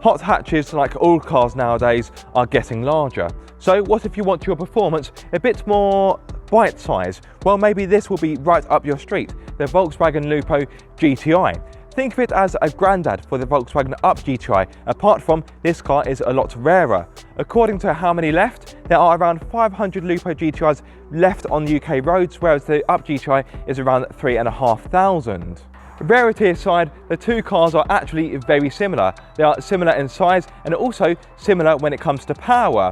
Hot hatches, like all cars nowadays, are getting larger. So what if you want your performance a bit more bite-sized? Well, maybe this will be right up your street, the Volkswagen Lupo GTI. Think of it as a granddad for the Volkswagen Up GTI, apart from this car is a lot rarer. According to how many left, there are around 500 Lupo GTIs left on UK roads, whereas the Up GTI is around 3,500. Rarity aside, the two cars are actually very similar. They are similar in size and also similar when it comes to power.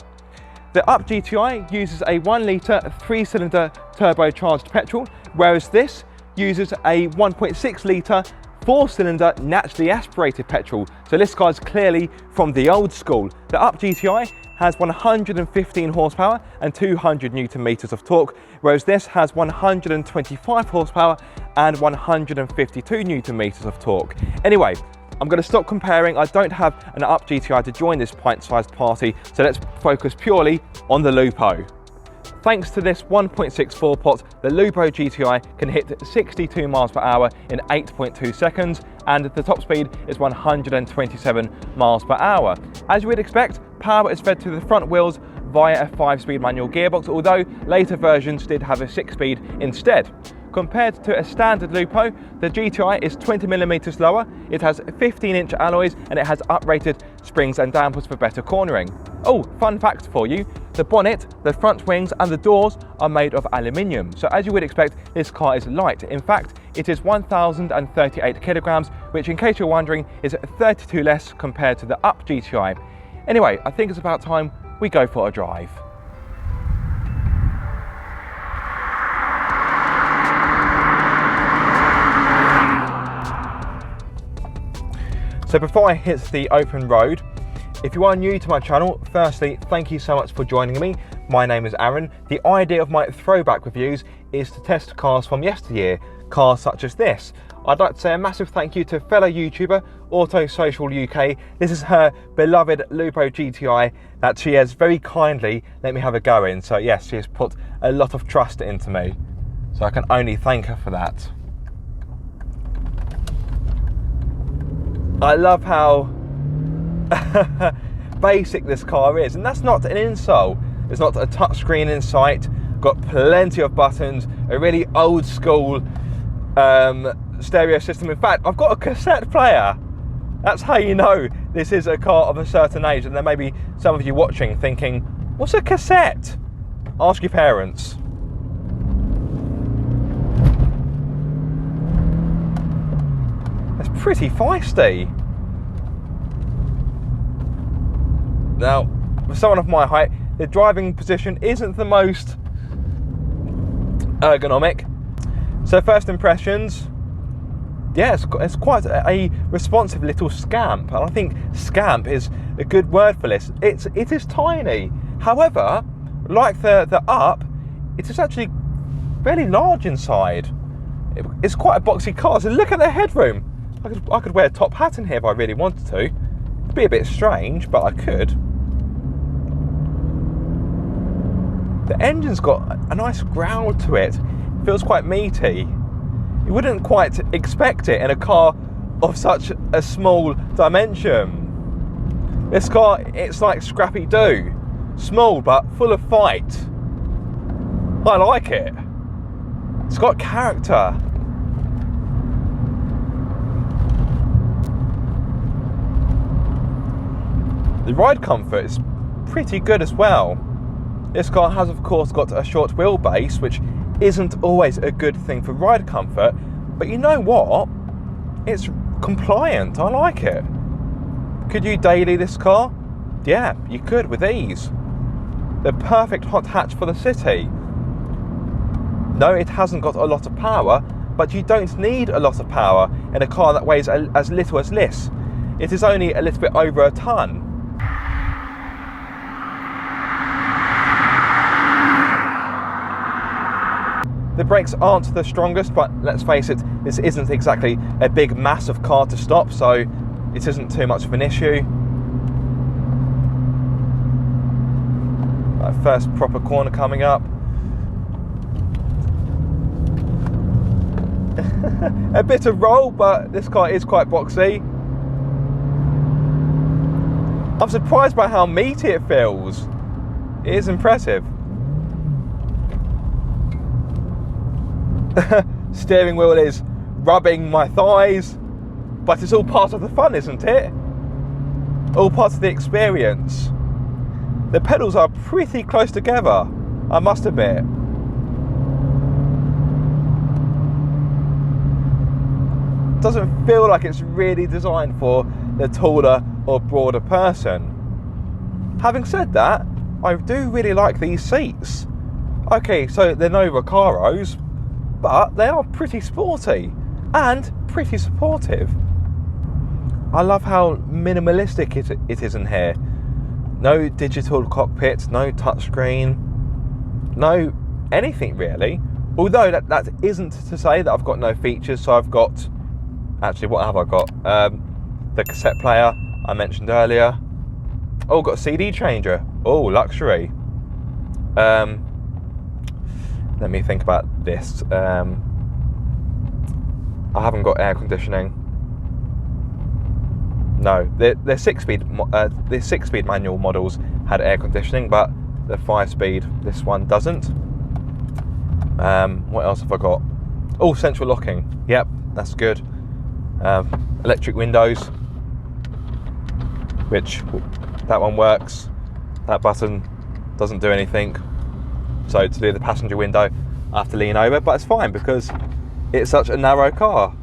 The Up GTI uses a 1 litre 3-cylinder turbocharged petrol, whereas this uses a 1.6 litre 4-cylinder naturally aspirated petrol. So this car is clearly from the old school. The Up GTI has 115 horsepower and 200 newton meters of torque, whereas this has 125 horsepower and 152 newton meters of torque. Anyway, I'm going to stop comparing. I don't have an Up GTI to join this pint-sized party, so let's focus purely on the Lupo. Thanks to this 1.64 pot, the Lupo GTI can hit 62 miles per hour in 8.2 seconds, and the top speed is 127 miles per hour. As you would expect, power is fed to the front wheels via a 5-speed manual gearbox, although later versions did have a 6-speed instead. Compared to a standard Lupo, the GTI is 20mm lower, it has 15-inch alloys, and it has uprated springs and dampers for better cornering. Oh, fun fact for you, the bonnet, the front wings and the doors are made of aluminium. So as you would expect, this car is light. In fact, it is 1,038 kilograms, which in case you're wondering is 32 less compared to the Up GTI. Anyway, I think it's about time we go for a drive. So before I hit the open road, if you are new to my channel, firstly, thank you so much for joining me. My name is Aaron. The idea of my throwback reviews is to test cars from yesteryear, cars such as this. I'd like to say a massive thank you to fellow YouTuber, Auto Social UK. This is her beloved Lupo GTI that she has very kindly let me have a go in. So yes, she has put a lot of trust into me. So I can only thank her for that. I love how basic this car is, and that's not an insult. There's not a touchscreen in sight, got plenty of buttons, a really old school stereo system. In fact, I've got a cassette player. That's how you know this is a car of a certain age. And there may be some of you watching thinking, what's a cassette? Ask your parents. That's pretty feisty. Now, for someone of my height, the driving position isn't the most ergonomic. So first impressions, yeah, it's quite a responsive little scamp, and I think scamp is a good word for this. It is tiny. However, like the Up, it is actually fairly large inside. It's quite a boxy car. So look at the headroom. I could wear a top hat in here if I really wanted to. It'd be a bit strange, but I could. The engine's got a nice growl to it. It feels quite meaty. You wouldn't quite expect it in a car of such a small dimension. This car, it's like Scrappy-Doo. Small but full of fight. I like it. It's got character. The ride comfort is pretty good as well. This car has of course got a short wheelbase, which isn't always a good thing for ride comfort, but you know what? It's compliant. I like it. Could you daily this car? Yeah, you could with ease. The perfect hot hatch for the city. No, it hasn't got a lot of power, but you don't need a lot of power in a car that weighs as little as this. It is only a little bit over a ton. The brakes aren't the strongest, but let's face it, this isn't exactly a big massive car to stop, so it isn't too much of an issue. First proper corner coming up. A bit of roll, but this car is quite boxy. I'm surprised by how meaty it feels. It is impressive. Steering wheel is rubbing my thighs, but it's all part of the fun, isn't it? All part of the experience. The pedals are pretty close together, I must admit. Doesn't feel like it's really designed for the taller or broader person. Having said that, I do really like these seats. Okay, so they're no Recaros, but they are pretty sporty and pretty supportive. I love how minimalistic it is in here. No digital cockpit, no touchscreen, no anything really. Although that isn't to say that I've got no features. So I've got, actually what have I got? The cassette player I mentioned earlier. Oh, got a CD changer. Oh, luxury. Let me think about this. I haven't got air conditioning. No, the 6-speed manual models had air conditioning, but the 5-speed, this one doesn't. What else have I got? Oh, central locking. Yep, that's good. Electric windows, which that one works. That button doesn't do anything. So to do the passenger window, I have to lean over, but it's fine because it's such a narrow car.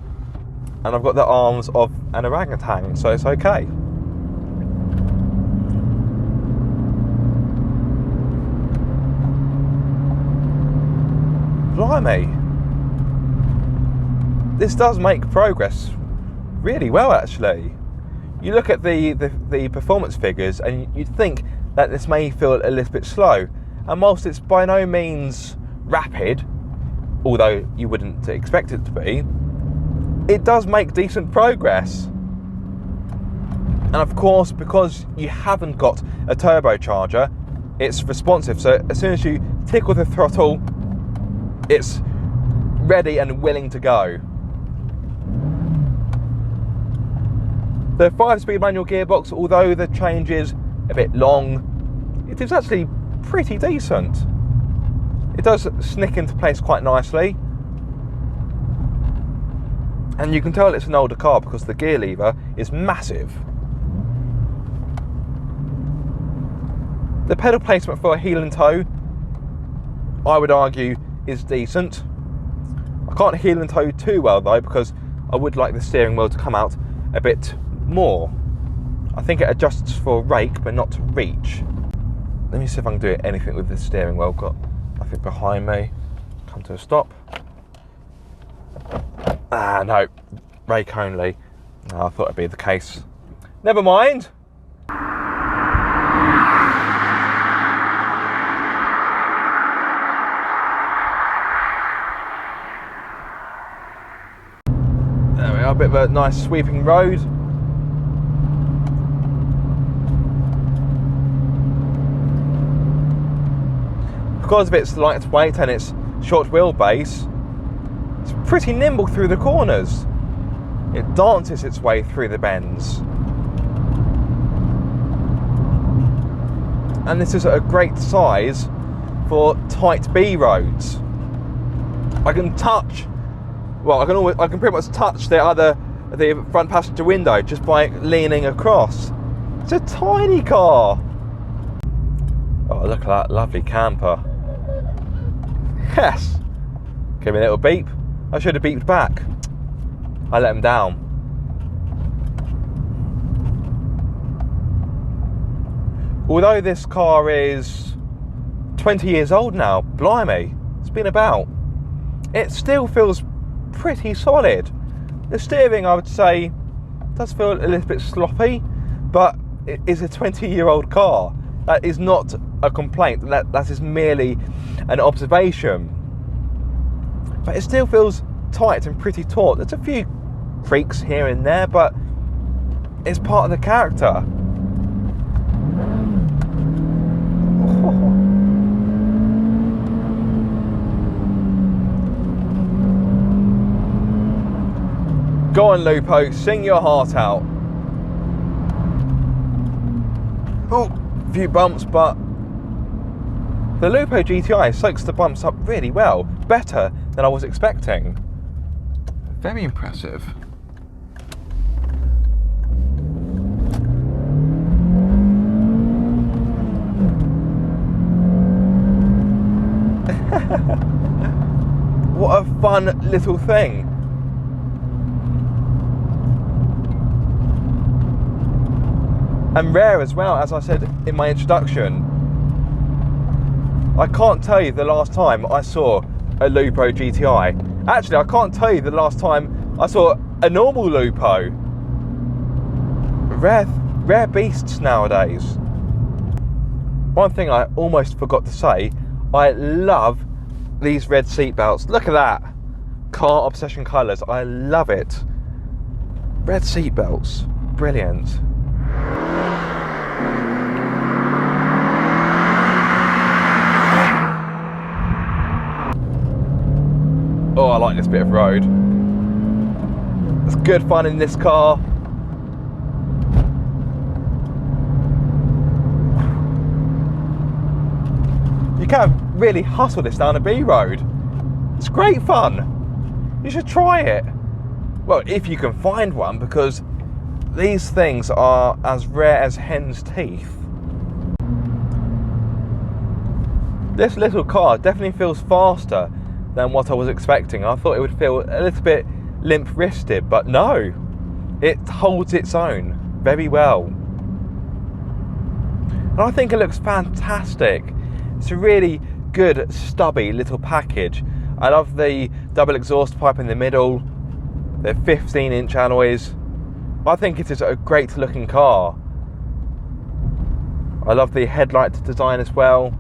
And I've got the arms of an orangutan, so it's okay. Blimey. This does make progress really well, actually. You look at the performance figures and you'd think that this may feel a little bit slow. And whilst it's by no means rapid, although you wouldn't expect it to be, it does make decent progress. And of course, because you haven't got a turbocharger, it's responsive. So as soon as you tickle the throttle, it's ready and willing to go. The 5-speed manual gearbox, although the change is a bit long, it is actually pretty decent. It does snick into place quite nicely. And you can tell it's an older car because the gear lever is massive. The pedal placement for a heel and toe, I would argue, is decent. I can't heel and toe too well though, because I would like the steering wheel to come out a bit more. I think it adjusts for rake but not to reach. Let me see if I can do anything with this steering wheel. Got nothing behind me. Come to a stop. Ah, no, rake only. Oh, I thought it'd be the case. Never mind. There we are, a bit of a nice sweeping road. Because of its lightweight and its short wheelbase, it's pretty nimble through the corners. It dances its way through the bends. And this is a great size for tight B roads. I can touch, well, I can pretty much touch the front passenger window just by leaning across. It's a tiny car. Oh, look at that lovely camper. Yes. Give me a little beep. I should have beeped back. I let him down. Although this car is 20 years old now, blimey, it's been about, it still feels pretty solid. The steering, I would say, does feel a little bit sloppy, but it is a 20-year-old car. That is not a complaint, that is merely an observation. But it still feels tight and pretty taut. There's a few creaks here and there, but it's part of the character. Go on, Lupo, sing your heart out. Oh, a few bumps, but the Lupo GTI soaks the bumps up really well, better than I was expecting. Very impressive. What a fun little thing. And rare as well, as I said in my introduction. I can't tell you the last time I saw a Lupo GTI. Actually, I can't tell you the last time I saw a normal Lupo. Rare beasts nowadays. One thing I almost forgot to say, I love these red seat belts. Look at that. Car obsession colours. I love it. Red seat belts. Brilliant. Oh, I like this bit of road. It's good fun in this car. You can't really hustle this down a B road. It's great fun. You should try it. Well, if you can find one, because these things are as rare as hen's teeth. This little car definitely feels faster than what I was expecting. I thought it would feel a little bit limp-wristed, but no, it holds its own very well. And I think it looks fantastic. It's a really good stubby little package. I love the double exhaust pipe in the middle, the 15-inch alloys. I think it is a great looking car. I love the headlight design as well.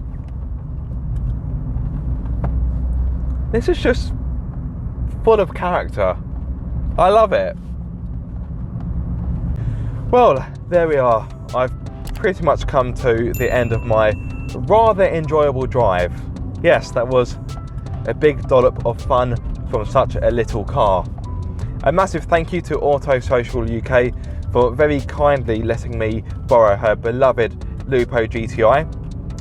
This is just full of character. I love it. Well, there we are. I've pretty much come to the end of my rather enjoyable drive. Yes, that was a big dollop of fun from such a little car. A massive thank you to Auto Social UK for very kindly letting me borrow her beloved Lupo GTI.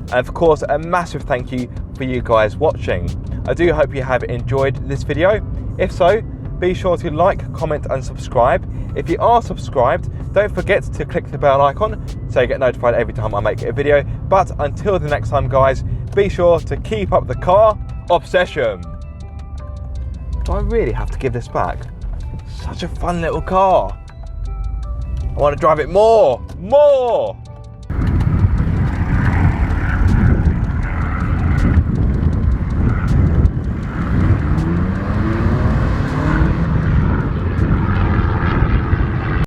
And of course, a massive thank you for you guys watching. I do hope you have enjoyed this video. If so, be sure to like, comment and subscribe. If you are subscribed, don't forget to click the bell icon so you get notified every time I make a video. But until the next time guys, be sure to keep up the car obsession. Do I really have to give this back? Such a fun little car. I want to drive it more.